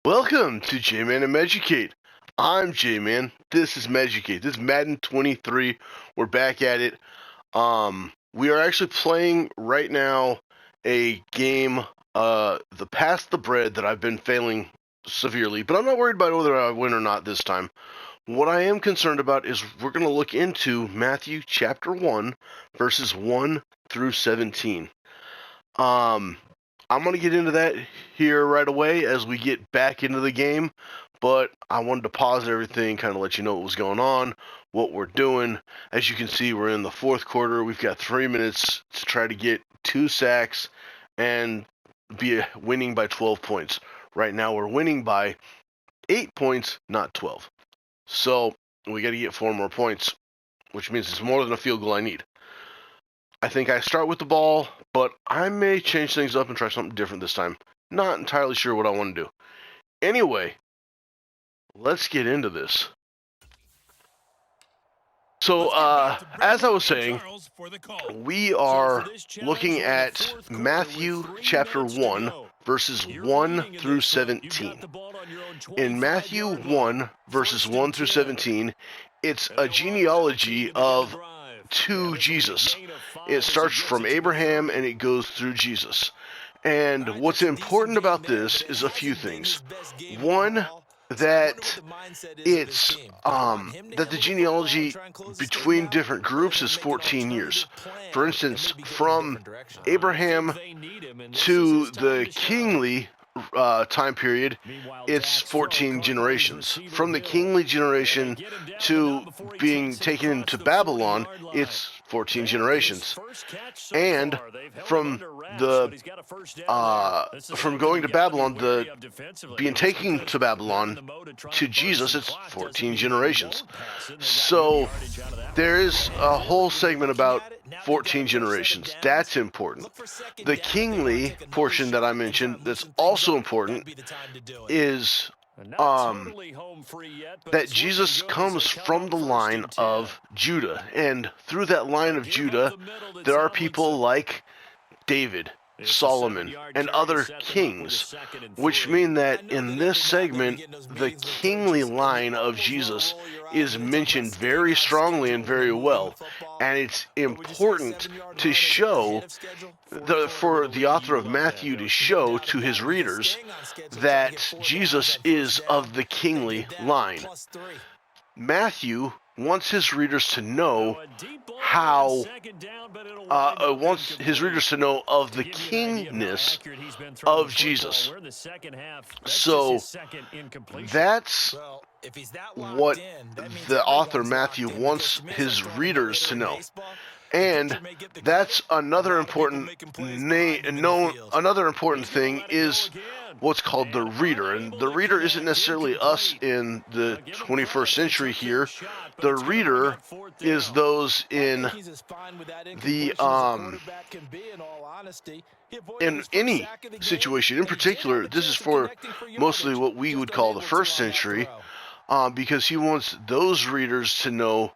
Welcome to J-Man and Meducate. I'm J-Man. This is Meducate. This is Madden 23. We're back at it. We are actually playing right now a game, the Pass the Bread, that I've been failing severely, but I'm not worried about whether I win or not this time. What I am concerned about is we're going to look into Matthew chapter 1, verses 1 through 17. I'm going to get into that here right away as we get back into the game, but I wanted to pause everything, kind of let you know what was going on, what we're doing. As you can see, we're in the fourth quarter. We've got 3 minutes to try to get 2 sacks and be winning by 12 points. Right now, we're winning by 8 points, not 12. So we got to get 4 more points, which means it's more than a field goal I need. I think I start with the ball, but I may change things up and try something different this time. Not entirely sure what I want to do. Anyway, let's get into this. So, as I was saying, we are looking at Matthew chapter 1, verses 1 through 17. In Matthew 1, verses 1 through 17, it's a genealogy of to Jesus. It starts from Abraham and it goes through Jesus. And what's important about this is a few things. One, that it's that the genealogy between different groups is 14 years. For instance, from Abraham to the kingly time period, it's 14 generations. From the kingly generation to being taken into Babylon, it's 14 generations. And from going to Babylon, being taken to Babylon to Jesus, it's 14 generations. So there is a whole segment about 14 generations. That's important. The kingly portion that I mentioned that's also important is that Jesus comes from the line of Judah. And through that line of Judah, there are people like David, Salmon, and other kings, which mean that in this segment, the kingly line of Jesus is mentioned very strongly and very well. And it's important to show, for the author of Matthew to show to his readers that Jesus is of the kingly line. Matthew wants his readers to know wants his readers to know of the kingness of Jesus. So that's what the author Matthew wants his readers to know. And that's another important thing is what's called the reader. And the reader isn't necessarily us in the 21st century here. The reader is those in the in any situation. In particular, this is for mostly what we would call the first century, because he wants those readers to know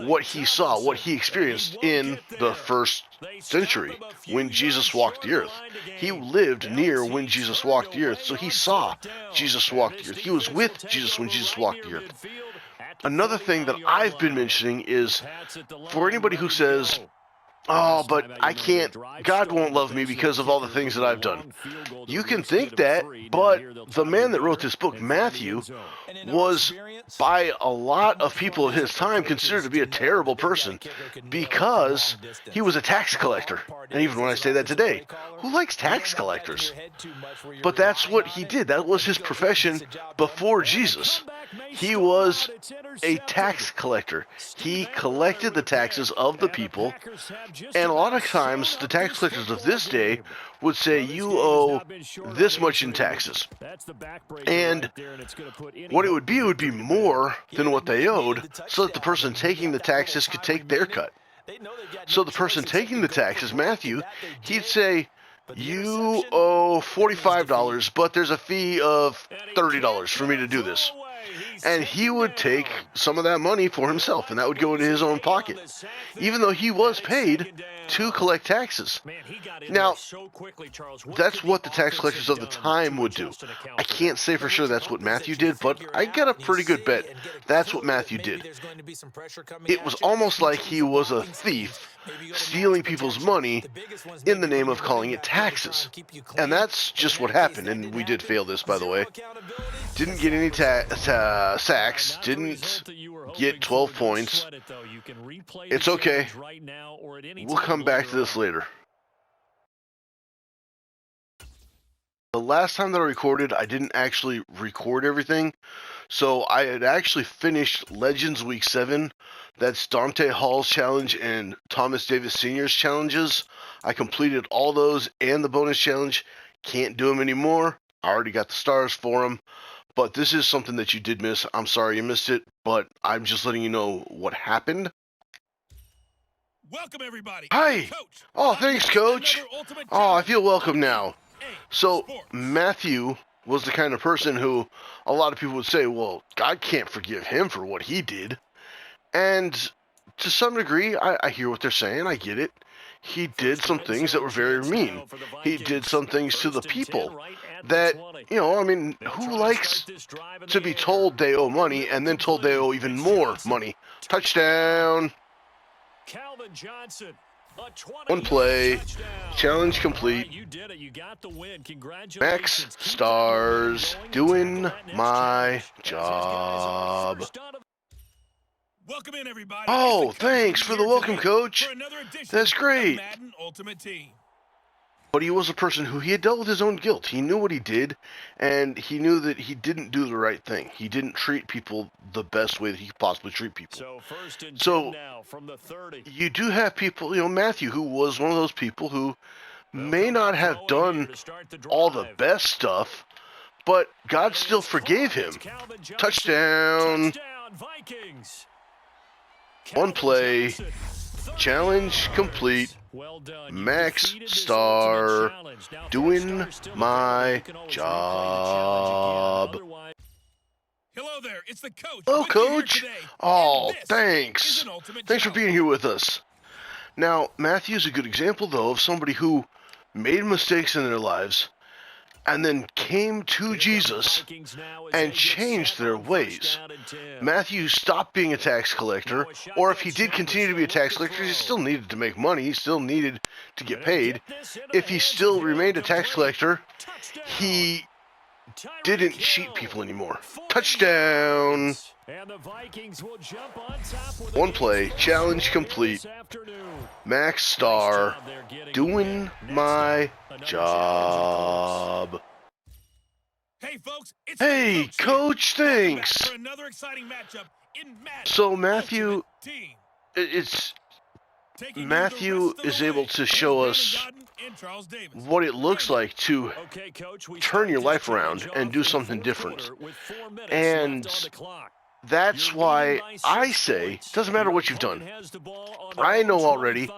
what he saw, what he experienced in the first century when Jesus walked the earth. He lived near when Jesus walked the earth, so he saw Jesus walk the earth. He was with Jesus when Jesus walked the earth. Another thing that I've been mentioning is, for anybody who says, "Oh, but I can't, God won't love me because of all the things that I've done." You can think that, but the man that wrote this book, Matthew, was by a lot of people of his time considered to be a terrible person because he was a tax collector. And even when I say that today, who likes tax collectors? But that's what he did. That was his profession before Jesus. He was a tax collector. He collected the taxes of the people, and a lot of times the tax collectors of this day would say, "You owe this much in taxes." And what it would be more than what they owed, so that the person taking the taxes could take their cut. So the person taking the taxes, Matthew, he'd say, "You owe $45, but there's a fee of $30 for me to do this." and he would take some of that money for himself, and that would go into his own pocket, even though he was paid to collect taxes. Now, that's what the tax collectors of the time would do. I can't say for sure that's what Matthew did, but I got a pretty good bet that's what Matthew did. It was almost like he was a thief stealing people's money in the name of calling it taxes. And that's just what happened, and we did fail this, by the way. Didn't get any sacks, didn't get 12 points. It's okay. We'll come back to this later. The last time that I recorded, I didn't actually record everything. So I had actually finished Legends Week 7. That's Dante Hall's challenge and Thomas Davis Sr.'s challenges. I completed all those and the bonus challenge. Can't do them anymore. I already got the stars for them. But this is something that you did miss. I'm sorry you missed it, but I'm just letting you know what happened. Welcome, everybody. Hi. Coach. Oh, thanks, Coach. Oh, I feel welcome now. So, Matthew was the kind of person who a lot of people would say, well, God can't forgive him for what he did. And to some degree, I hear what they're saying. I get it. He did some things that were very mean. He did some things to the people that, you know, I mean, who likes to be told they owe money and then told they owe even more money? Touchdown. One play, challenge complete. Max stars, doing my job. Welcome in, everybody. Oh, thanks for the welcome, Coach. That's great. Madden Ultimate Team. But he was a person who he had dealt with his own guilt. He knew what he did, and he knew that he didn't do the right thing. He didn't treat people the best way that he could possibly treat people. So you do have people, you know, Matthew, who was one of those people who may not have done all the best stuff, but God still forgave him. Touchdown. One play, challenge complete. Max star, doing my job. Hello there, it's the coach. Hello, Coach. Oh, thanks. Thanks for being here with us. Now, Matthew's a good example, though, of somebody who made mistakes in their lives and then came to Jesus and changed their ways. Matthew stopped being a tax collector, or if he did continue to be a tax collector, he still needed to make money, he still needed to get paid. If he still remained a tax collector, he didn't cheat people anymore. Touchdown! One play, challenge complete. Max star, doing my job. Hey, folks, it's hey, Coach, thanks. So Matthew, Matthew is able to show us what it looks like to turn your life around and do something different. And that's why I say, it doesn't matter what you've done. I know already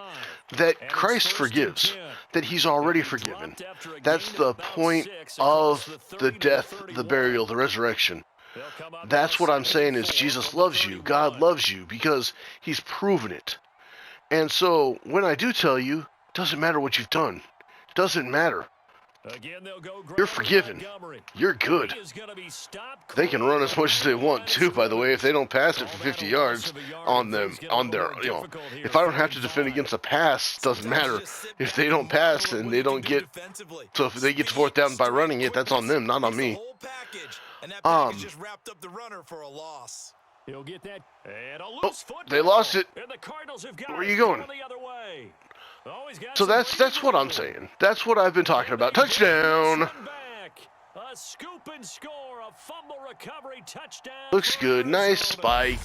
that Christ forgives, that he's already forgiven. That's the point of the death, the burial, the resurrection. That's what I'm saying is Jesus loves you, God loves you, because he's proven it. And so, when I do tell you, it doesn't matter what you've done. It doesn't matter. You're forgiven. You're good. They can run as much as they want too, by the way, if they don't pass it for 50 yards on their, you know, if I don't have to defend against a pass, it doesn't matter. If they don't pass and they don't get, so if they get to fourth down by running it, that's on them, not on me. just wrapped up the runner for a loss. He'll get that. And a Oh, loose football. they lost it. And the Cardinals have got Where are you going? the other way. Oh, So that's what I'm saying. That's what I've been talking about. Touchdown. A scoop and score, a fumble recovery touchdown. Looks good. Nice spike.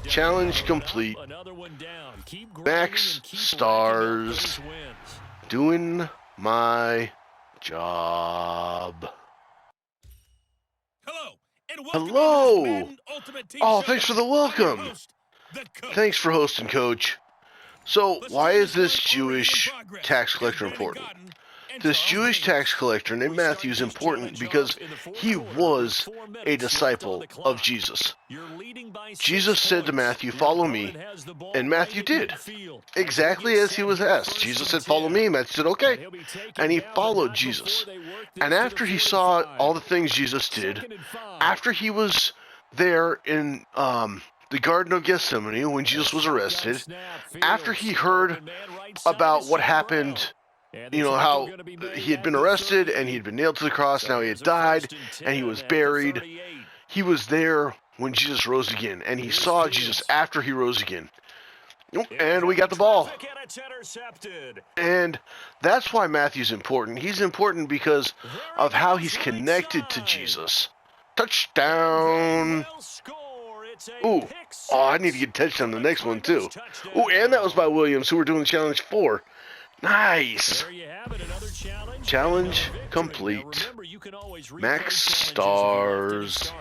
Challenge complete. Another one down. Keep Max stars. Doing my job. Hello. And Hello. Oh, thanks for the welcome. Thanks for hosting, Coach. So, why is this Jewish tax collector important? this Jewish tax collector named Matthew is important because he was a disciple of Jesus. Jesus said to Matthew, "Follow me," and Matthew did, exactly as he was asked. Jesus said, "Follow me." Matthew said, "Okay," and he followed Jesus. And after he saw all the things Jesus did, after he was there in the Garden of Gethsemane when Jesus was arrested, after he heard about what happened, how he had been arrested and he had been nailed to the cross, now he had died and he was buried, he was there when Jesus rose again, and he saw Jesus after he rose again. And we got the ball. And that's why Matthew's important. He's important because of how he's connected to Jesus. Touchdown. Ooh. Oh, I need to get a touchdown on the next one, too. Ooh, and that was by Williams, who we're doing challenge 4. Nice. Challenge complete. Max stars.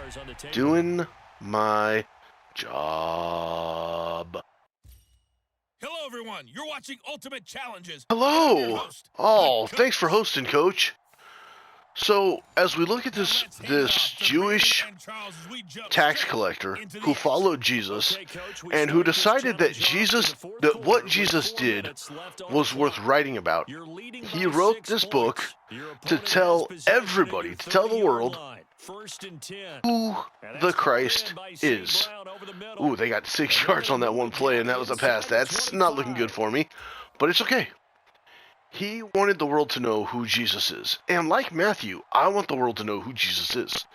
Doing my job. Hello, everyone. You're watching Ultimate Challenges. Hello. Oh, thanks for hosting, Coach. So, as we look at this Jewish tax collector who followed Jesus and who decided that what Jesus did was worth writing about, he wrote this book to tell everybody, to tell the world who the Christ is. Ooh, they got 6 yards on that one play, and that was a pass. That's not looking good for me, but it's okay. He wanted the world to know who Jesus is. And like Matthew, I want the world to know who Jesus is.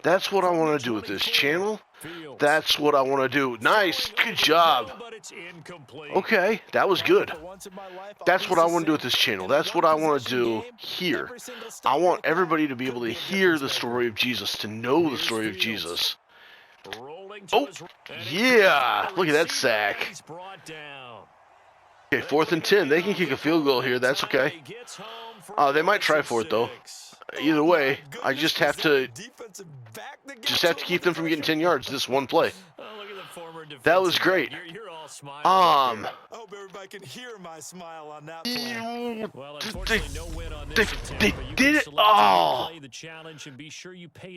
That's what I want to do with this channel. That's what I want to do. Nice. Good job. Okay, that was good. That's what I want to do with this channel. That's what I want to do here. I want everybody to be able to hear the story of Jesus, to know the story of Jesus. Oh, yeah. Look at that sack. Okay, 4th and 10. They can kick a field goal here. That's okay. They might try for it, though. Either way, I just have to keep them from getting 10 yards this one play. That was great. I hope everybody can hear my smile on that play. They did it. Oh,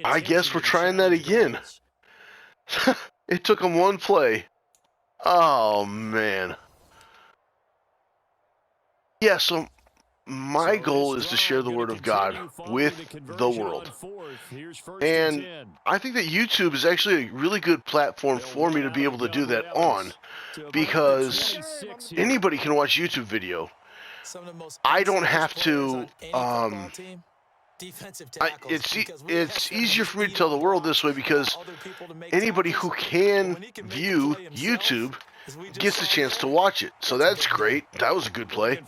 I guess we're trying that again. It took them one play. Oh, man. Yeah, so my goal is to share the Word of God with the world. And I think that YouTube is actually a really good platform for me to be able to do that on, because anybody can watch YouTube video. I don't have to, it's easier for me to tell the world this way, because anybody who can view YouTube gets a chance to watch it. So that's great. That was a good play.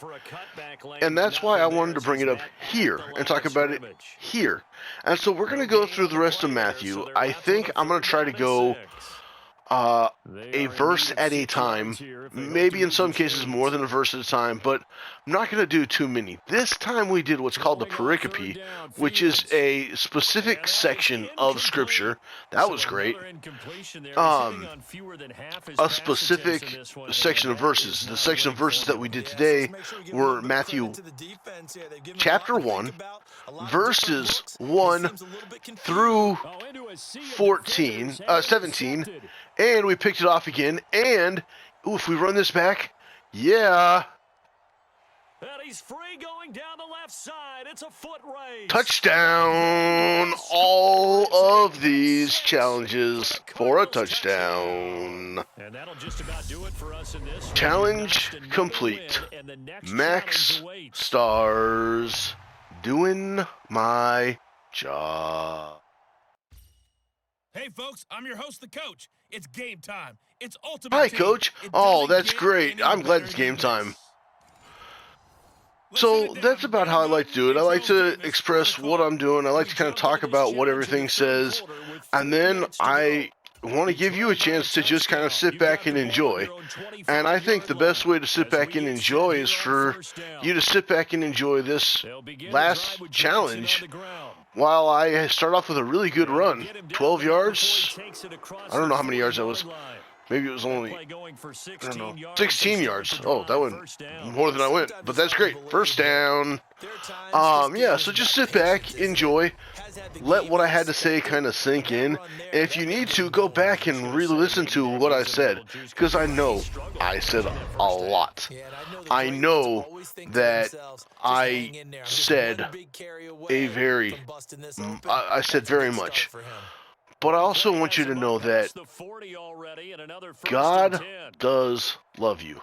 And that's why I wanted to bring it up here and talk about it here. And so we're going to go through the rest of Matthew. I think I'm going to try to go a verse at a time, maybe in some cases more than a verse at a time, but I'm not going to do too many. This time we did what's called the pericope, which is a specific section of Scripture. That was great. A specific section of verses. The section of verses that we did today were Matthew chapter 1, verses 1 through 17, and we picked it off again, and if we run this back, yeah. And he's free going down the left side. It's a foot race. Touchdown. All of these challenges for a touchdown. And that'll just about do it for us in this. Challenge complete. Max stars. Doing my job. Hey, folks, I'm your host, the coach. It's game time. It's Ultimate Hi, Team. Coach. Oh, that's great. I'm glad it's game time. So that's about how I like to do it. I like to express what I'm doing. I like to kind of talk about what everything says. And then I want to give you a chance to just kind of sit back and enjoy. And I think the best way to sit back and enjoy is for you to sit back and enjoy this last challenge while I start off with a really good run. 12 yards? I don't know how many yards that was. Maybe it was only, Play going for I don't know, 16 yards. 16 yards. Oh, that went more than I went, but that's great. First down. Yeah, so just sit back, enjoy, let what I had to say kind of sink in, and if you need to, go back and re-listen to what I said, because I know I said a lot. I know that I said I said very much. But I also want you to know that God does love you.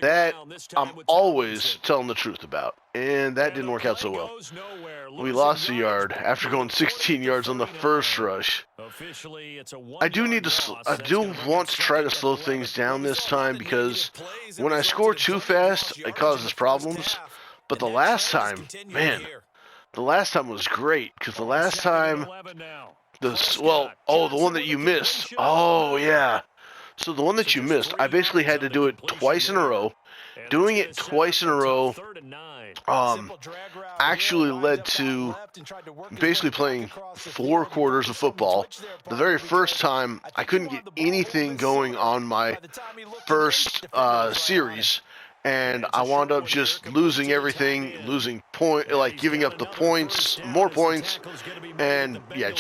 That I'm always telling the truth about, and that didn't work out so well. We lost a yard after going 16 yards on the first rush. I do want to try to slow things down this time, because when I score too fast, it causes problems. But the last time, man, the last time was great, because the last time, the one that you missed. Oh, yeah. So the one that you missed, I basically had to do it twice in a row. Doing it twice in a row actually led to basically playing 4 quarters of football. The very first time, I couldn't get anything going on my first series, and I wound up just losing everything, giving up the points, more points, and yeah,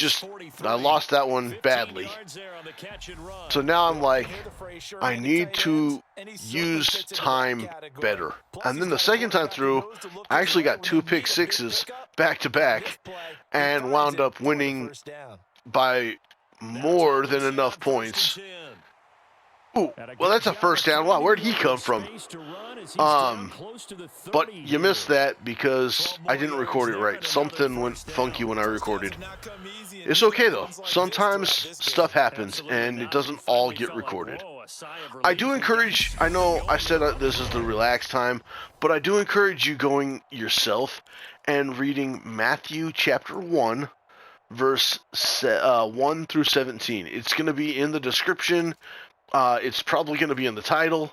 I lost that one badly. So now I'm like, I need to use time better. And then the second time through, I actually got 2 pick sixes back to back and wound up winning by more than enough points. Ooh, well, that's a first down. Wow, where'd he come from? But you missed that because I didn't record it right. Something went funky when I recorded. It's okay, though. Sometimes stuff happens, and it doesn't all get recorded. I do encourage, I know I said this is the relaxed time, but I do encourage you going yourself and reading Matthew chapter 1, verse 1 through 17. It's going to be in the description. It's probably going to be in the title,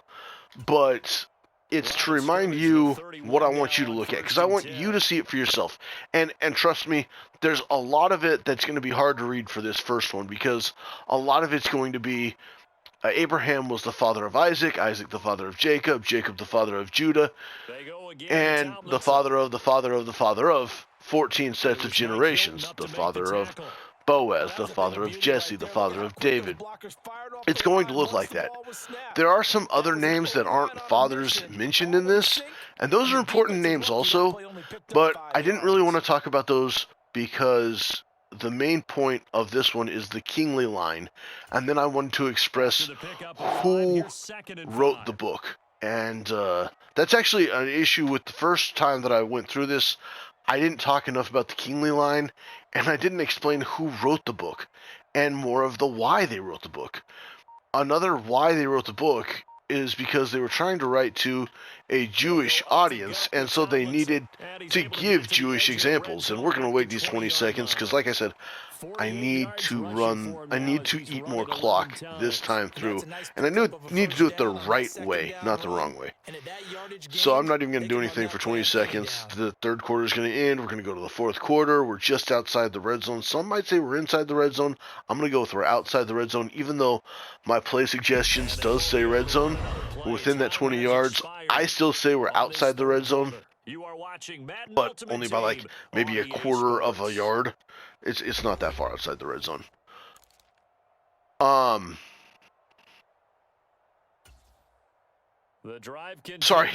but it's to remind you what I want you to look at, because I want you to see it for yourself. And trust me, there's a lot of it that's going to be hard to read for this first one, because a lot of it's going to be Abraham was the father of Isaac, Isaac the father of Jacob, Jacob the father of Judah, and the father of the father of the father of 14 sets of generations, the father of Boaz, the father of Jesse, the father of David. It's going to look like that. There are some other names that aren't fathers mentioned in this, and those are important names also, but I didn't really want to talk about those because the main point of this one is the kingly line, and then I wanted to express who wrote the book. And that's actually an issue with the first time that I went through this. I didn't talk enough about the kingly line, and I didn't explain who wrote the book, and more of the why they wrote the book. Another why they wrote the book is because they were trying to write to a Jewish audience, and so they needed to give Jewish examples. And we're going to wait these 20 seconds because, like I said, I need to eat more clock this time through. And I need to do it the right way, not the wrong way. So I'm not even going to do anything for 20 seconds. The third quarter is going to end. We're going to go to the fourth quarter. We're just outside the red zone. Some might say we're inside the red zone. I'm going to go with we're outside the red zone, even though my play suggestions does say red zone. Within that 20 yards, I still say we're outside the red zone, but only by like maybe a quarter of a yard. It's not that far outside the red zone. Sorry,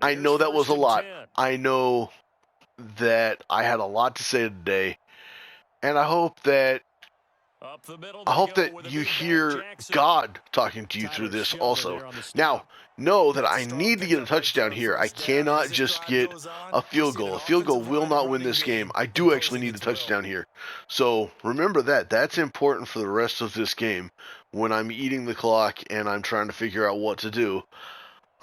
I know that was a lot. I know that I had a lot to say today, and I hope that you hear God talking to you through this also. Now, know that I need to get a touchdown here. I cannot just get a field goal. A field goal will not win this game. I do actually need a touchdown here. So remember that. That's important for the rest of this game when I'm eating the clock and I'm trying to figure out what to do.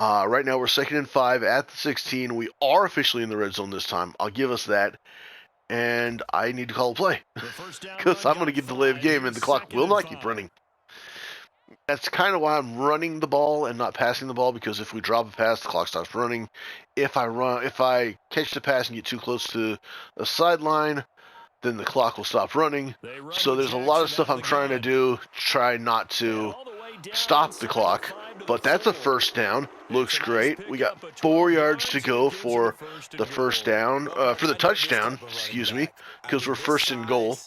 Right now we're 2nd and 5 at the 16. We are officially in the red zone this time. I'll give us that. And I need to call a play because I'm going to get delay of game and the clock will not keep running. That's kind of why I'm running the ball and not passing the ball, because if we drop a pass, the clock stops running. If I catch the pass and get too close to the sideline, then the clock will stop running. So there's a lot of stuff I'm trying to do, try not to stop the clock. But that's a first down. Looks great. We got 4 yards to go for the first down, for the touchdown, excuse me, because we're first and goal.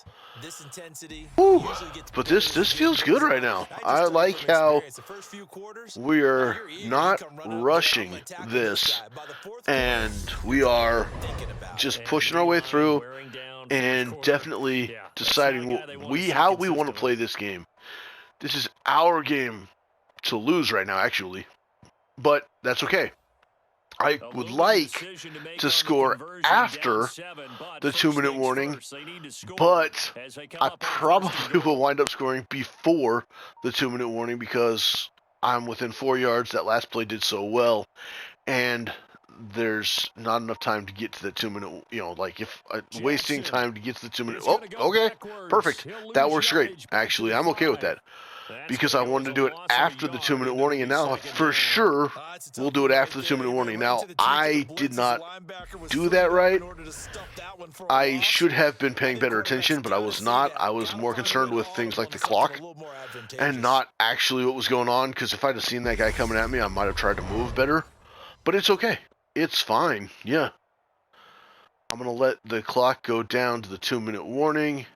Whew. But this feels good right now. I like how we are not rushing this, and we are just pushing our way through and definitely deciding how we want to play this game. This is our game to lose right now, actually, but that's okay. I would like to score after the 2-minute warning, but I probably will wind up scoring before the 2-minute warning because I'm within 4 yards. That last play did so well, and there's not enough time to get to the 2-minute, like if wasting time to get to the 2-minute. Oh, okay, perfect. That works great. Actually, I'm okay with that because I wanted to do it after the 2-minute warning, and now for sure we'll do it after the 2-minute warning. Now, I did not do that right. I should have been paying better attention, but I was not. I was more concerned with things like the clock and not actually what was going on, because if I'd have seen that guy coming at me, I might have tried to move better. But it's okay. It's fine. Yeah. I'm going to let the clock go down to the 2-minute warning.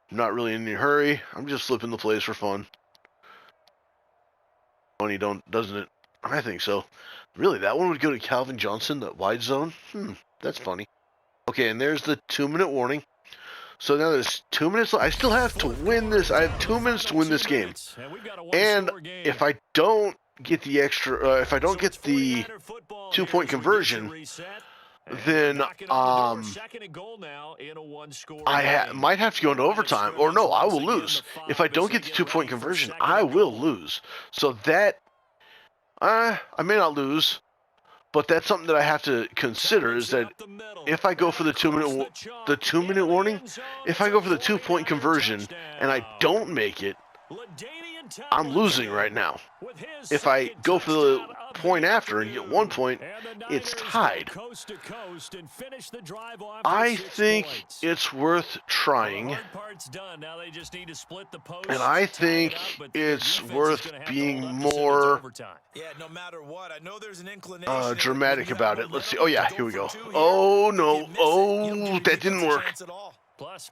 I'm not really in any hurry. I'm just flipping the plays for fun. Funny, doesn't it? I think so. Really, that one would go to Calvin Johnson, that wide zone? That's funny. Okay, and there's the 2-minute warning. So now there's 2 minutes left. I still have to win this. I have 2 minutes to win this game. And if I don't get the extra, if I don't get the 2-point conversion, then I might have to go into overtime. Or no, I will lose. If I don't get the 2-point conversion, I will lose. So that, I may not lose, but that's something that I have to consider, is that if I go for the 2-minute warning, if I go for the 2-point conversion and I don't make it, I'm losing right now. If I go for the point after and get 1 point, it's tied. I think it's worth trying, and I think it's worth being more dramatic about it. Let's see. Oh yeah, here we go. Oh no. Oh, that didn't work.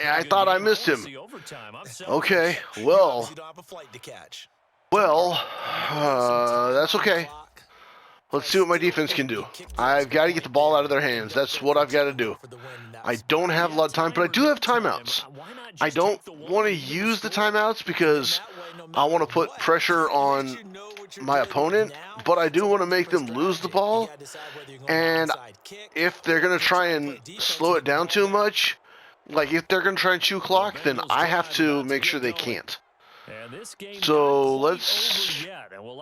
I thought I missed him. Okay, well, that's okay. Let's see what my defense can do. I've got to get the ball out of their hands. That's what I've got to do. I don't have a lot of time, but I do have timeouts. I don't want to use the timeouts because I want to put pressure on my opponent, but I do want to make them lose the ball. And if they're going to try and slow it down too much, like if they're going to try and chew clock, then I have to make sure they can't. So let's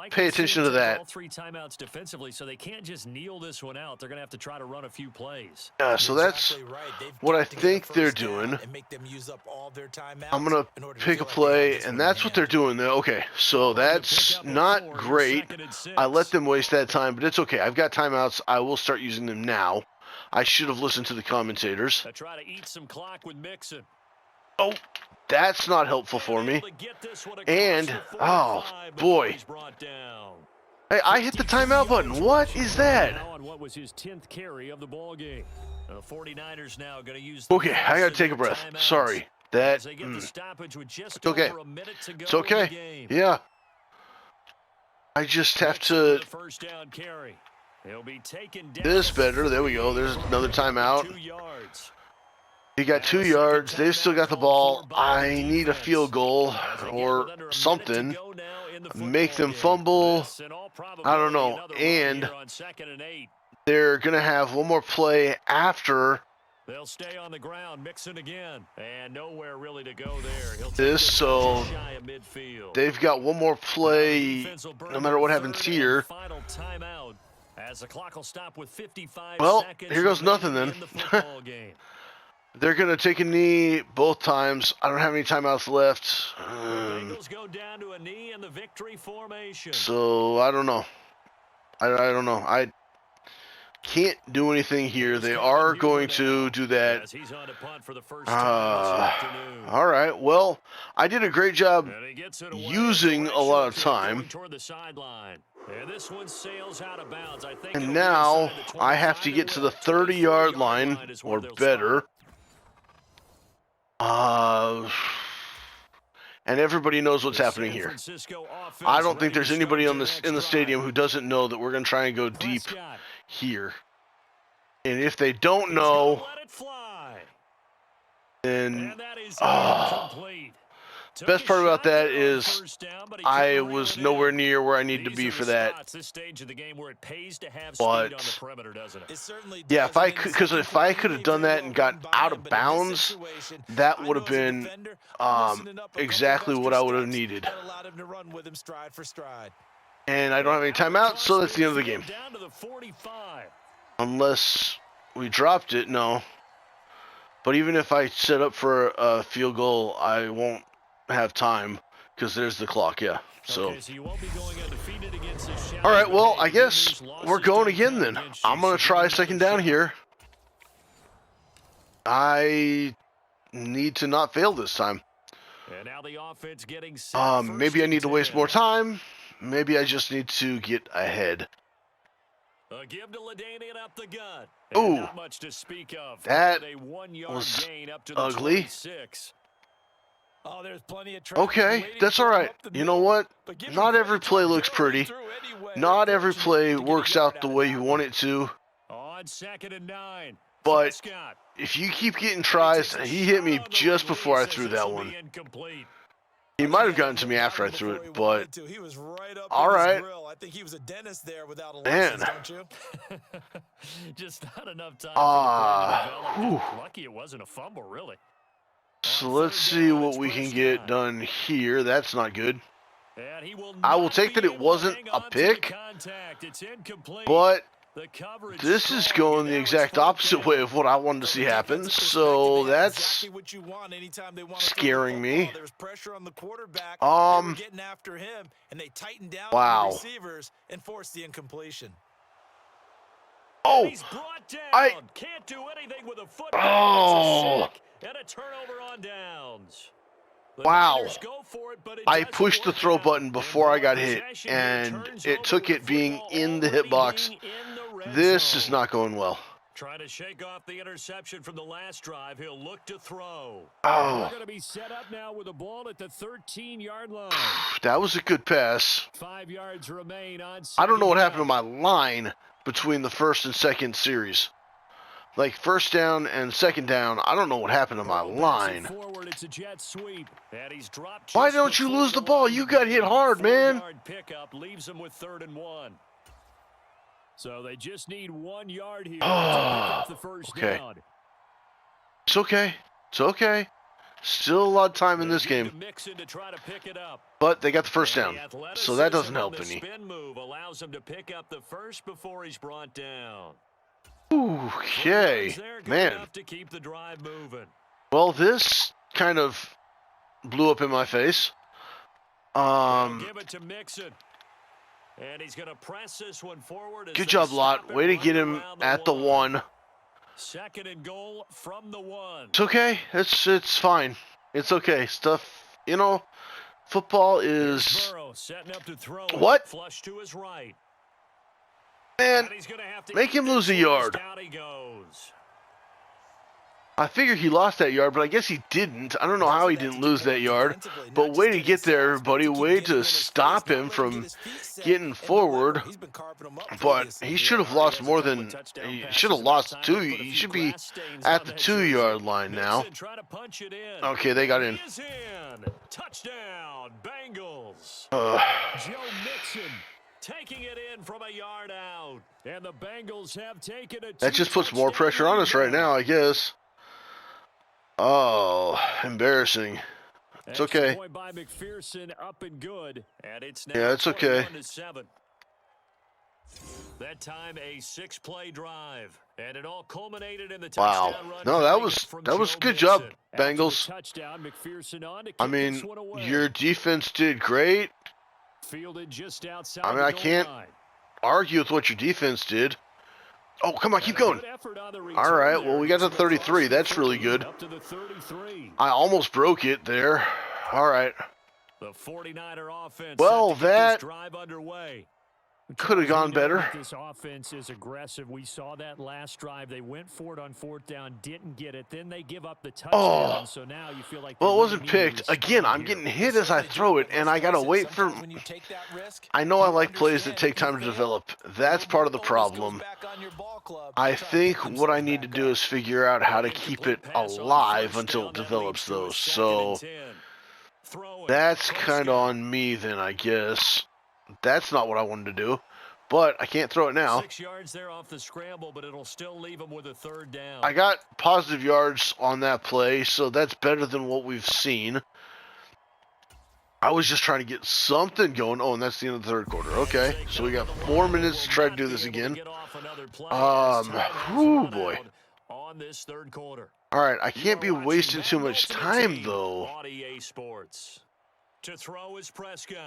pay attention to that. 3 timeouts defensively, so they can't just kneel this one out. They're going to have to try to run a few plays. Yeah, so that's what I think they're doing. I'm going to pick a play, and that's what they're doing there. Okay, so that's not great. I let them waste that time, but it's okay. I've got timeouts. I will start using them now. I should have listened to the commentators. Try to eat some clock with Mixon. Oh, that's not helpful for me. And, oh, boy. Hey, I hit the timeout button. What is that? What was his 10th carry of the ball game? The 49ers now going to use. Okay, I got to take a breath. Sorry. That, it's okay. It's okay. Yeah. I just have to this better. There we go. There's another timeout. He got 2 yards. They've still got the ball. I need a field goal or something. Make them fumble. I don't know. And they're going to have one more play after. They'll stay on the ground, Mixon again, and nowhere really to go there. This, so they've got one more play no matter what happens here. As the clock will stop with 55 well, seconds here goes nothing then. They're going to take a knee both times. I don't have any timeouts left. Go down to a knee in the victory formation. So, I don't know. I don't know. can't do anything here. They are going to do that. As he's on to punt for the first time this afternoon. All right. Well, I did a great job And he gets it away. using a lot of Direction time. going toward the sideline. And this one sails out of bounds. I think And it'll be now inside the I have to 25. get to the 30-yard line is where or they'll better. And everybody knows what's happening here. I don't think there's anybody in the stadium who doesn't know that we're going to try and go deep here. And if they don't know, then best part about that is I was nowhere near where I need to be for that. But yeah, if I could have done that and got out of bounds, that would have been exactly what I would have needed. And I don't have any timeouts, so that's the end of the game. Unless we dropped it, no. But even if I set up for a field goal, I won't have time because there's the clock, yeah. So, all right, well, I guess we're going again then. I'm going to try second down here. I need to not fail this time. Maybe I need to waste more time. Maybe I just need to get ahead. Give to Ladanian up the gut. Ooh, not much to speak of. That a 1 yard was gain up to the ugly. 26. Oh, there's plenty of Okay, that's all right. You know what? Not every play looks pretty. Not every play works out the way you want it to. On 2nd and 9. But if you keep getting tries, he hit me just before I threw that one. He might have gotten to me after I threw it, but all right. I think he was a dentist there without a Man. license, don't you? Just not enough time for the play to develop. Lucky it wasn't a fumble, really. So let's see what we can get done here. That's not good. I will take that it wasn't a pick, but this is going the exact opposite way of what I wanted to see happen, so that's scaring me. Wow. Oh, can't do anything with a foot. Oh. And a turnover on downs. Wow. I pushed the throw button before I got hit, and it took it being in the hitbox. This is not going well. Trying to shake off the interception from the last drive. He'll look to throw. Oh. They're going to be set up now with a ball at the 13-yard line. That was a good pass. 5 yards remain on. I don't know what happened to my line between the first and second series. Like first down and second down, I don't know what happened to my line. Why don't you lose the ball? You got hit hard, man. Pickup leaves him with 3rd and 1. So they just need 1 yard here. Okay. It's okay. It's okay. Still a lot of time in this game. But they got the first down, so that doesn't help any. Spin move allows him to pick up the first before he's brought down. Okay, man. Well, this kind of blew up in my face. Give it to Mixon. And he's going to press this one forward. Good job, Lott. Way to get him at the 1. 2nd and goal from the 1. It's okay. It's fine. It's okay. Stuff, you know, football is what? Flush to his right. Man, make him lose a yard. I figure he lost that yard, but I guess he didn't. I don't know how he didn't lose that yard. But way to get there, everybody. Way to stop him from getting forward. But he should have lost more than... He should have lost 2. He should be at the 2-yard line now. Okay, they got in. Touchdown, Bengals. Joe Mixon taking it in from a yard out. And the Bengals have taken it. That just puts more pressure on us right now, I guess. Oh, embarrassing. It's okay. By McPherson, up and good. And it's now yeah, it's okay. That time a 6-play drive, and it all culminated in the wow. touchdown run. No, that was good job, Bengals. Touchdown, McPherson on to I mean, your defense did great. Fielded just outside. I mean, I can't argue with what your defense did. Oh, come on, keep going. All right, well, we got to 33. That's really good. I almost broke it there. All right. The 49er offense Well, set to get this that drive underway. could have gone better. This offense is aggressive. We saw that last drive. They went for it on 4th down, didn't get it. Then they give up the touchdown. So now you feel like well, it wasn't picked. Again, I'm getting hit as I throw it, and I got to wait for... I know I like plays that take time to develop. That's part of the problem. I think what I need to do is figure out how to keep it alive until it develops, though. So that's kind of on me then, I guess. That's not what I wanted to do, but I can't throw it now. 6 yards there off the scramble, but it'll still leave them with a 3rd down. I got positive yards on that play, so that's better than what we've seen. I was just trying to get something going. Oh, and that's the end of the 3rd quarter. Okay, so we got 4 minutes to try to do this again. Whew, boy. On this 3rd quarter. All right, I can't be wasting too much time, though.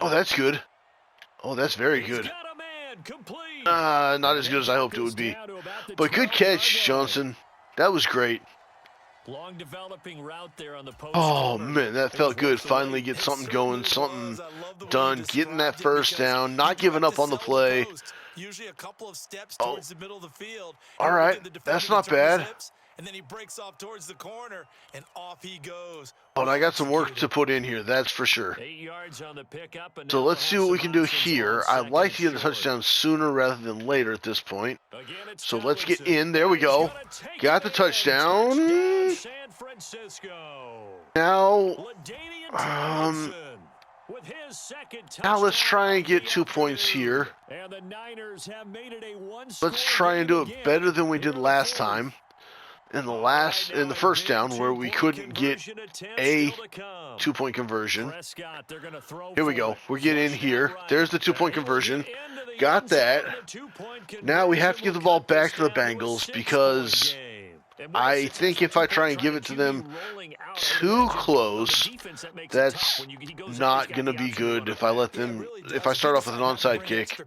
Oh, that's good. Oh, that's very good. Not as good as I hoped it would be. But good catch, Johnson. That was great. Long developing route there on the post. Oh, man, that felt good. Finally get something going, something done. Getting that 1st down, not giving up on the play. Usually a couple of steps towards the middle of the field. All right, that's not bad. And then he breaks off towards the corner, and off he goes. But I got some work to put in here, that's for sure. 8 yards on the pickup, and so let's see what we can do here. I'd like to get the touchdown sooner rather than later at this point. So let's get in. There we go. Got the touchdown. Now, now let's try and get 2 points here. Let's try and do it better than we did last time. In the 1st down where we couldn't get a 2-point conversion. Here we go. We're getting in here. There's the 2-point conversion. Got that. Now we have to give the ball back to the Bengals because I think if I try and give it to them too close, that's not going to be good if I start off with an onside kick.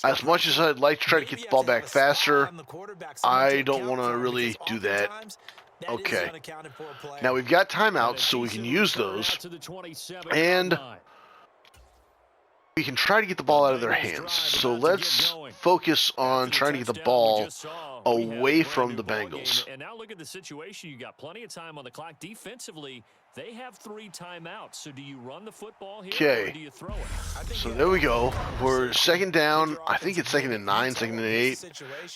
As much as I'd like to try to get the ball back faster, I don't want to really do that. Okay. Now we've got timeouts, so we can use those. And we can try to get the ball out of their hands. So let's focus on trying to get the ball away from the Bengals. And now look at the situation. You got plenty of time on the clock. Defensively, they have 3 timeouts. So do you run the football here or do you throw it? So there we go. We're 2nd down. I think it's 2nd and 9, 2nd and 8.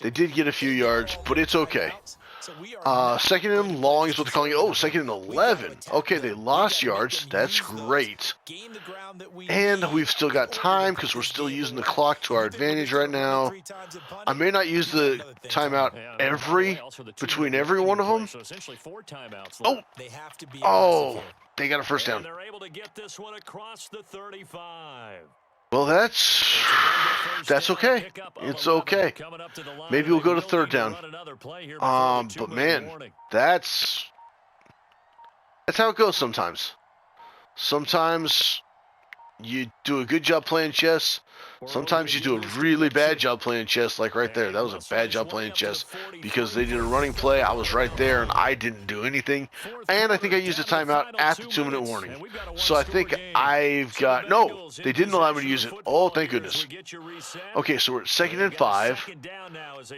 They did get a few yards, but it's okay. 2nd and long is what they're calling it. Oh, 2nd and 11. Okay, they lost yards. That's great. And we've still got time because we're still using the clock to our advantage right now. I may not use the timeout between every one of them. Oh, they got a 1st down. They're able to get this one across the 35. Well, that's okay. It's okay. Maybe we'll go to 3rd down. But man, that's how it goes sometimes. Sometimes you do a good job playing chess. Sometimes you do a really bad job playing chess, like right there. That was a bad job playing chess because they did a running play. I was right there, and I didn't do anything. And I think I used a timeout at the 2-minute warning. So I think I've got... No, they didn't allow me to use it. Oh, thank goodness. Okay, so we're at 2nd and 5.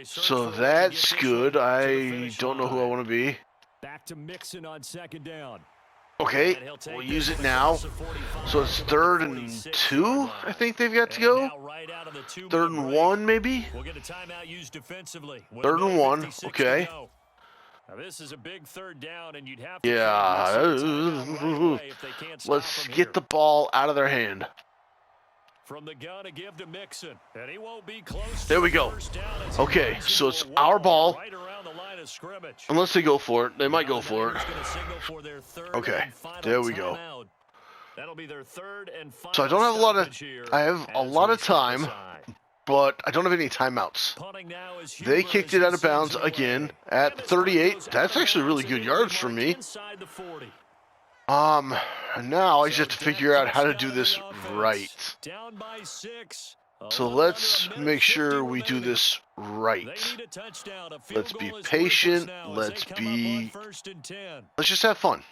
So that's good. I don't know who I want to be. Back to Mixon on 2nd down. Okay, we'll use it now. So it's 3rd and 2, I think they've got to go. 3rd and 1, maybe? 3rd and 1, okay. This is a big 3rd down, and you'd have to let's get the ball out of their hand. From the gun to give to Mixon, and he won't be close. There we go. Okay, so it's our ball. Unless they go for it. They might go for it. Okay, there we go. So I don't have a lot of time, but I don't have any timeouts. They kicked it out of bounds again at 38. That's actually really good yards for me. Now I just have to figure out how to do this right. Down by 6. So let's make sure we do this right. Let's be patient. Let's just have fun.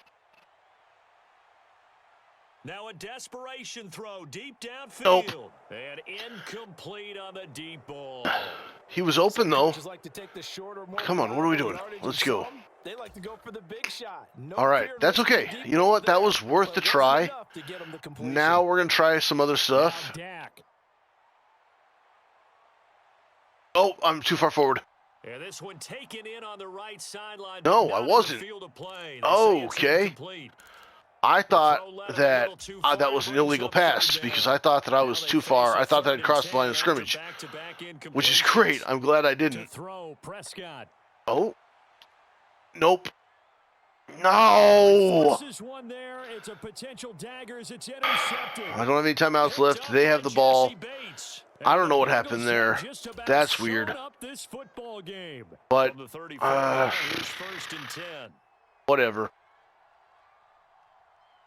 Now a desperation throw deep downfield. Nope. And incomplete on the deep ball. He was open though. Like Come on, what are we doing? Let's go. They like to go for the big shot. All right, that's okay. You know what? That was worth the try. Now we're going to try some other stuff. Oh, I'm too far forward. And this one taken in on the right sideline. No, I wasn't. Okay. I thought that that was an illegal pass because I thought that I was too far. I thought that I'd crossed the line of scrimmage, which is great. I'm glad I didn't. Oh. Nope. No! I don't have any timeouts left. They have the ball. I don't know what happened there. That's weird. But, whatever.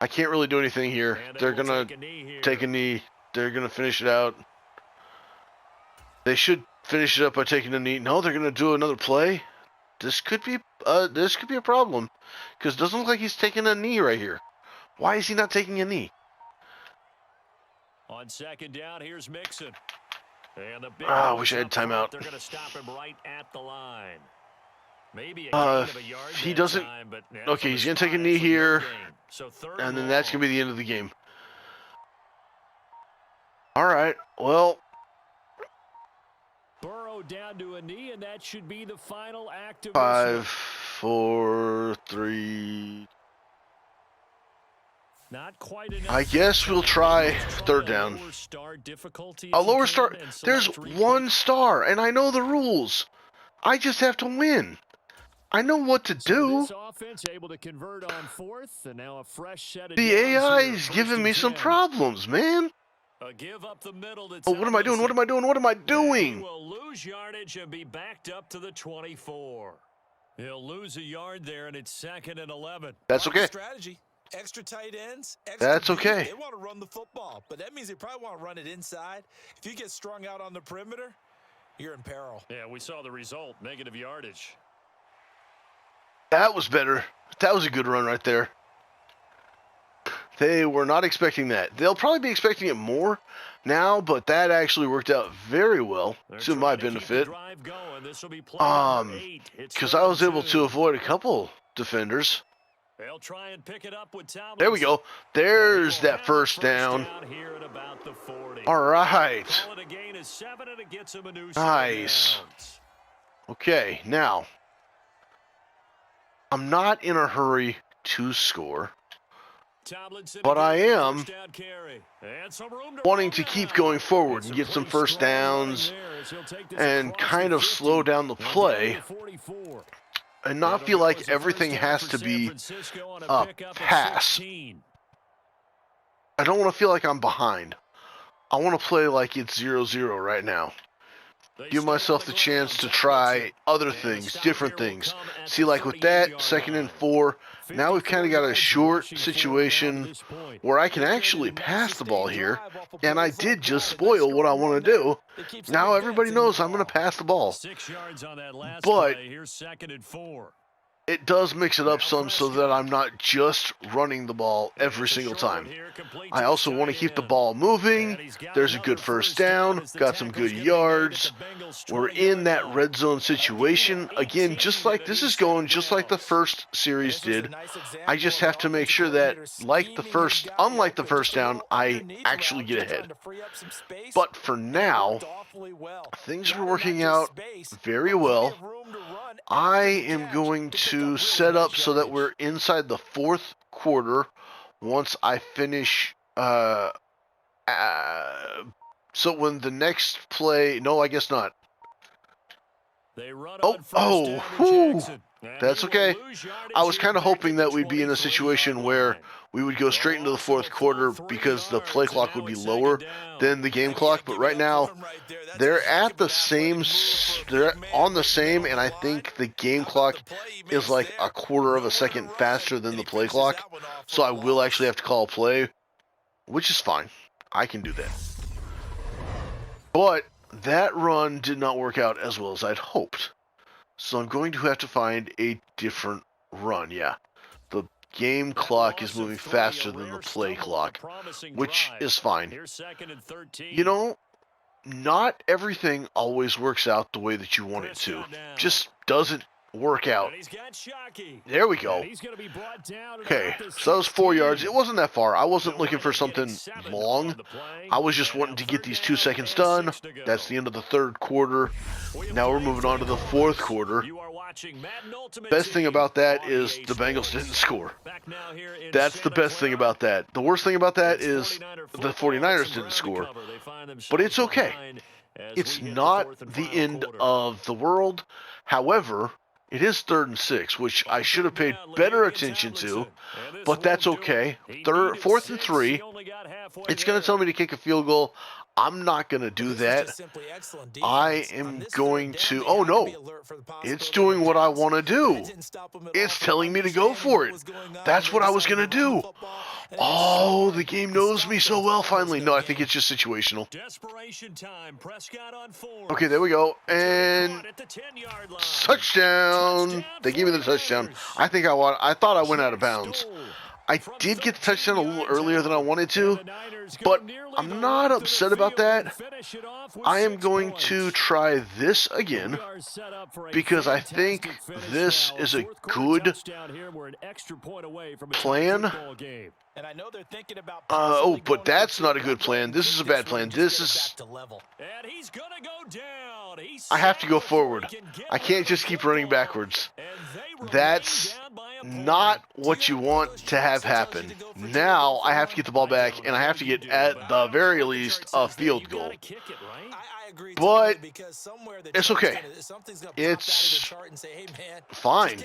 I can't really do anything here. They're going to take a knee. They're going to finish it out. They should finish it up by taking a knee. No, they're going to do another play. This could be a problem, because it doesn't look like he's taking a knee right here. Why is he not taking a knee? On second down, here's Mixon. And the big I wish I had timeout. They're going to stop him right at the line. Maybe a gain of a yard he doesn't. Time, but okay, he's going to take a knee here, and then that's going to be the end of the game. All right, well. Burrow down to a knee, and that should be the final act of 5, 4, 3. Not quite enough. I guess we'll try third down. A lower star. There's 1 star, and I know the rules. I just have to win. I know what to do. The AI is giving me some problems, man. Oh, what am I doing? What am I doing? What am I doing? He will lose yardage and be backed up to the 24. He'll lose a yard there, and it's 2nd and 11. That's okay. Strategy. Extra tight ends. Extra That's okay. They want to run the football, but that means they probably want to run it inside. If you get strung out on the perimeter, you're in peril. Yeah, we saw the result. Negative yardage. That was better. That was a good run right there. They were not expecting that. They'll probably be expecting it more now, but that actually worked out very well to my benefit. Because I was able to avoid a couple defenders. They'll try and pick it up with Tomlinson. There we go. There's that first down. All right. Nice. Okay, now. I'm not in a hurry to score. But I am wanting to keep going forward and get some first downs and kind of slow down the play and not feel like everything has to be a pass. I don't want to feel like I'm behind. I want to play like it's 0-0 right now. Give myself the chance to try other things, different things. See, like with that, 2nd and 4, now we've kind of got a short situation where I can actually pass the ball here, and I did just spoil what I want to do. Now everybody knows I'm going to pass the ball. But it does mix it up some so that I'm not just running the ball every single time. I also want to keep the ball moving. There's a good first down, got some good yards. We're in that red zone situation. Again, just like this is going just like the first series did. I just have to make sure that unlike the first down, I actually get ahead. But for now, things are working out very well. I am going to set up so that we're inside the 4th quarter once I finish. So when the next play, no, I guess not. That's okay. I was kind of hoping that we'd be in a situation where we would go straight into the 4th quarter because the play clock would be lower than the game clock. But right now, they're at the same, they're on the same, and I think the game clock is like a quarter of a second faster than the play clock. So I will actually have to call a play, which is fine. I can do that. But But that run did not work out as well as I'd hoped. So I'm going to have to find a different run. Yeah, the game clock is moving faster than the play clock, which is fine. You know, not everything always works out the way that you want it to. Just doesn't work out. There we go. Okay, so that was 4 yards. It wasn't that far. I wasn't looking for something long. I was just wanting to get these 2 seconds done. That's the end of the third quarter. Now we're moving on to the fourth quarter. Best thing about that is the Bengals didn't score. That's the best thing about that. The worst thing about that is the 49ers didn't score. But it's okay. It's not the end of the world. However, it is 3rd and 6, which I should have paid better attention to, but that's okay. 4th and 3, it's going to tell me to kick a field goal. I'm not going to do that. I am going to, oh no, it's doing what I want to do. It's telling me to go for it. That's what I was going to do. Oh, the game knows me so well finally. No, I think it's just situational. Okay, there we go. And touchdown. They gave me the touchdown. I thought I went out of bounds. I did get the touchdown a little earlier than I wanted to, but I'm not upset about that. I am going to try this again because I think this is a good plan. But that's not a good plan. This is a bad plan. I have to go forward. I can't just keep running backwards. That's not what you want to have happen. Now I have to get the ball back, and I have to get, at the very least, a field goal. But it's okay. It's fine.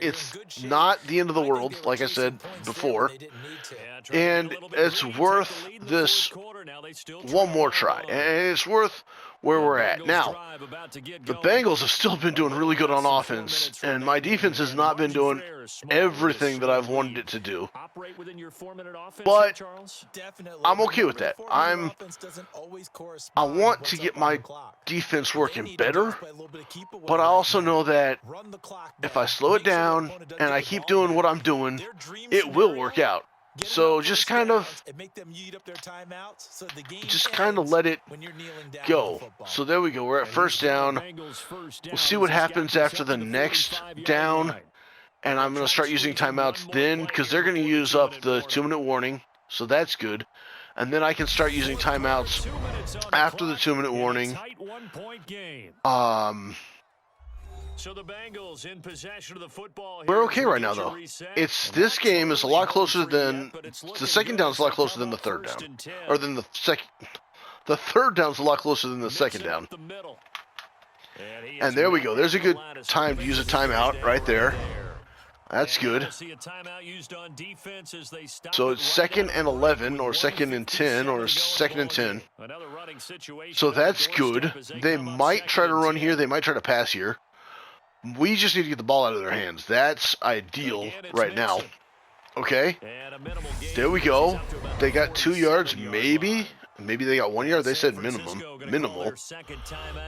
It's not the end of the world, like I said before. And it's worth this one more try. And it's worth where we're at. Now, the Bengals have still been doing really good on offense, and my defense has not been doing everything that I've wanted it to do. But I'm okay with that. I want to get my defense working better, but I also know that if I slow it down and I keep doing what I'm doing, it will work out. So just kind of let it go. So there we go. We're at first down. We'll see what happens after the next down. And I'm going to start using timeouts then because they're going to use up the 2-minute warning. So that's good. And then I can start using timeouts after the 2-minute warning. So the Bengals in possession of the football. We're okay right now, though. This game is a lot closer than the second down is a lot closer than the third down, or than the second. The third down is a lot closer than the second down. And there we go. There's a good time to use a timeout right there. That's good. So it's 2nd and 11, or 2nd and 10, or 2nd and 10. So that's good. They might try to run here. They might try to pass here. We just need to get the ball out of their hands. That's ideal right now. Okay. There we go. They got 2 yards, maybe. Maybe they got 1 yard. They said minimal.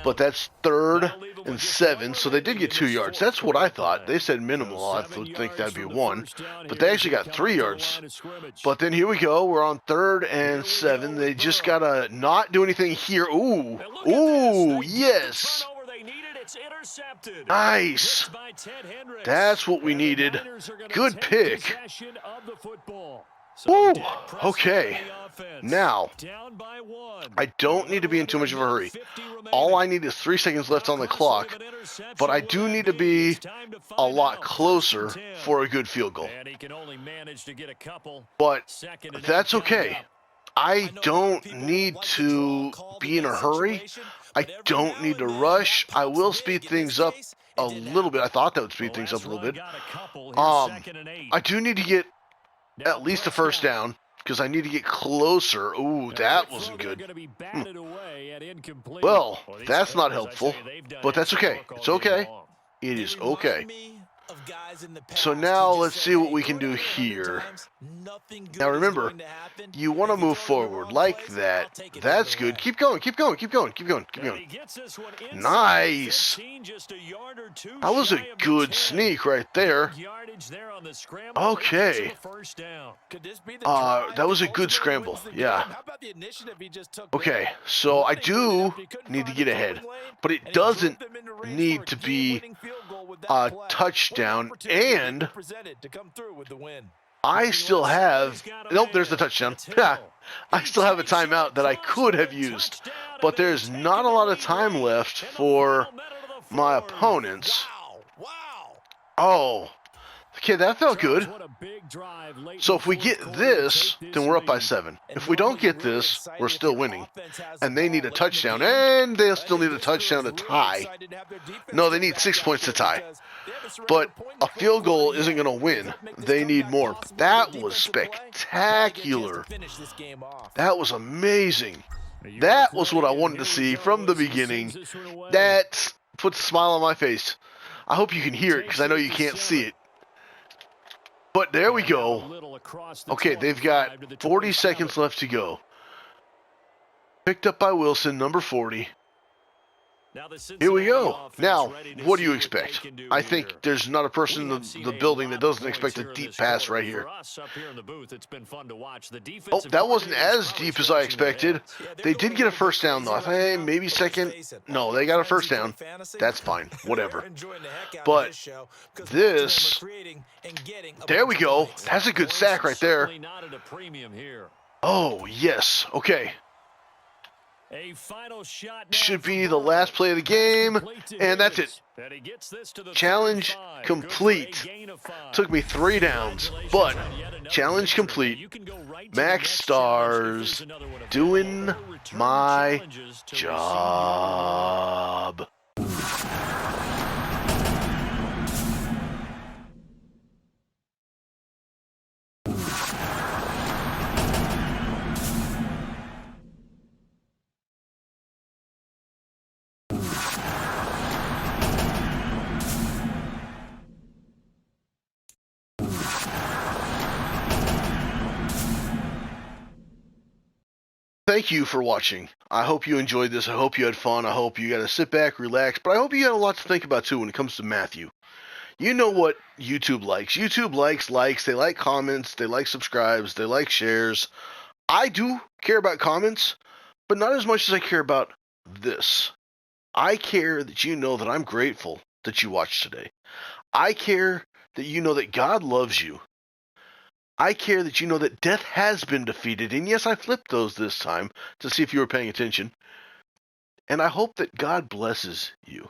But that's 3rd and 7, so they did get 2 yards. That's what I thought. They said minimal. I think that'd be 1. But they actually got 3 yards. But then here we go. We're on 3rd and 7. They just got to not do anything here. Ooh, yes. Nice. That's what we needed. Good pick. Ooh, okay. Now, I don't need to be in too much of a hurry. All I need is 3 seconds left on the clock, but I do need to be a lot closer for a good field goal. But that's okay. I don't need to be in a hurry. I don't need to rush. I will speed things up a little bit. I thought that would speed things up a little bit. I do need to get at least a first down because I need to get closer. Ooh, that wasn't good. Well, that's not helpful, but that's okay. It's okay. It is okay. So now let's see what we can do here. Now remember, you want to move forward like that. That's good. Keep going, keep going, keep going, keep going, keep going. Nice. That was a good sneak right there. Okay. That was a good scramble. Yeah. Okay, so I do need to get ahead, but it doesn't need to be a touchdown, and I still have, nope, there's the touchdown. I still have a timeout that I could have used, but there's not a lot of time left for my opponents. Oh, okay, that felt good. So if we get this, then we're up by 7. If we don't get this, we're still winning. And they need a touchdown, and they'll still need a touchdown to tie. No, they need 6 points to tie. But a field goal isn't going to win. They need more. That was spectacular. That was amazing. That was what I wanted to see from the beginning. That puts a smile on my face. I hope you can hear it, because I know you can't see it. But there we go. Okay, they've got 40 seconds left to go. Picked up by Wilson, number 40. Here we go. Now, what do you expect? I think there's not a person in the building that doesn't expect a deep pass right here. Oh, that wasn't as deep as I expected. They did get a first down, though. I think maybe second. No, they got a first down. That's fine. Whatever. But this, there we go. That's a good sack right there. Oh, yes. Okay. Should be the last play of the game, and that's it. Challenge complete. Took me 3 downs, but challenge complete. Max stars, doing my job. Thank you for watching. I hope you enjoyed this. I hope you had fun. I hope you got to sit back, relax. But I hope you got a lot to think about, too, when it comes to Matthew. You know what YouTube likes. YouTube likes. They like comments. They like subscribes. They like shares. I do care about comments, but not as much as I care about this. I care that you know that I'm grateful that you watched today. I care that you know that God loves you. I care that you know that death has been defeated. And yes, I flipped those this time to see if you were paying attention. And I hope that God blesses you.